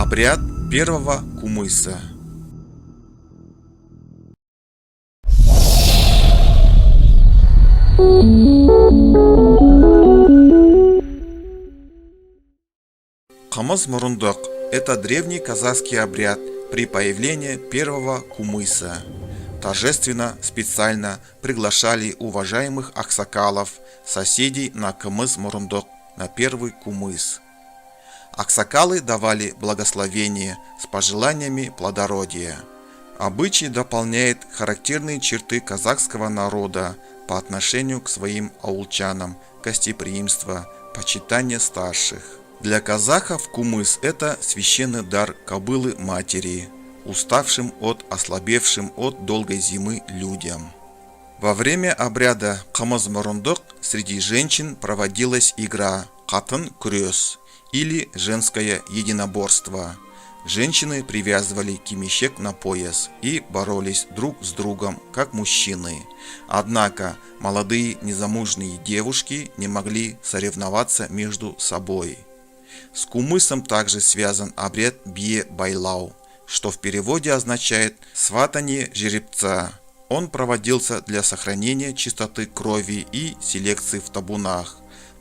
Обряд первого кумыса. Кымыз мұрындық – это древний казахский обряд при появлении первого кумыса. Торжественно, специально приглашали уважаемых аксакалов, соседей на кымыз мұрындық, на первый кумыс. Аксакалы давали благословение с пожеланиями плодородия. Обычай дополняет характерные черты казахского народа по отношению к своим аулчанам, гостеприимство, почитание старших. Для казахов кумыс – это священный дар кобылы-матери, уставшим ослабевшим от долгой зимы людям. Во время обряда кымыз мұрындық среди женщин проводилась игра «Қатын күрес» или «Женское единоборство». Женщины привязывали кимешек на пояс и боролись друг с другом, как мужчины. Однако молодые незамужние девушки не могли соревноваться между собой. С кумысом также связан обряд бие-байлау, что в переводе означает «сватание жеребца». Он проводился для сохранения чистоты крови и селекции в табунах.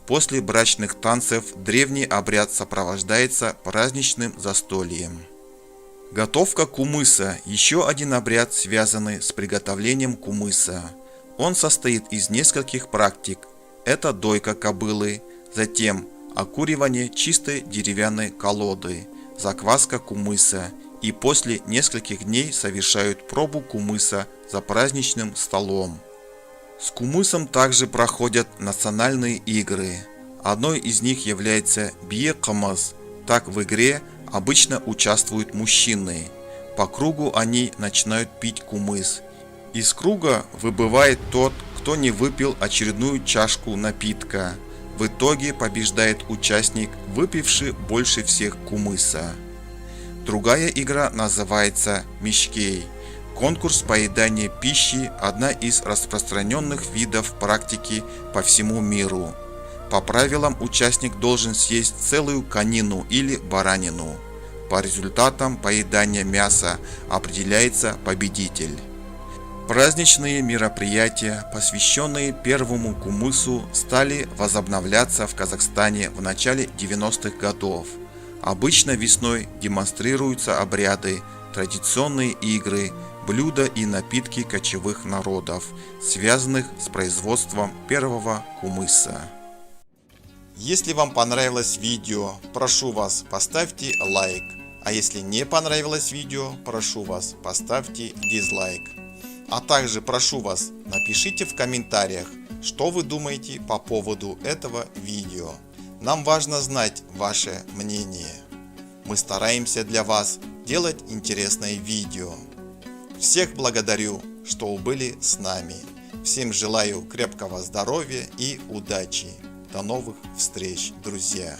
После брачных танцев древний обряд сопровождается праздничным застольем. Готовка кумыса – еще один обряд, связанный с приготовлением кумыса. Он состоит из нескольких практик. Это дойка кобылы, затем окуривание чистой деревянной колоды, закваска кумыса, и после нескольких дней совершают пробу кумыса за праздничным столом. С кумысом также проходят национальные игры. Одной из них является бие-кымыз. Так в игре обычно участвуют мужчины. По кругу они начинают пить кумыс. Из круга выбывает тот, кто не выпил очередную чашку напитка. В итоге побеждает участник, выпивший больше всех кумыса. Другая игра называется мишкей. Конкурс поедания пищи – одна из распространенных видов практики по всему миру. По правилам участник должен съесть целую конину или баранину. По результатам поедания мяса определяется победитель. Праздничные мероприятия, посвященные первому кумысу, стали возобновляться в Казахстане в начале 90-х годов. Обычно весной демонстрируются обряды, традиционные игры, блюда и напитки кочевых народов, связанных с производством первого кумыса. Если вам понравилось видео, прошу вас, поставьте лайк. А если не понравилось видео, прошу вас, поставьте дизлайк. А также прошу вас, напишите в комментариях, что вы думаете по поводу этого видео. Нам важно знать ваше мнение. Мы стараемся для вас делать интересные видео. Всех благодарю, что были с нами. Всем желаю крепкого здоровья и удачи. До новых встреч, друзья!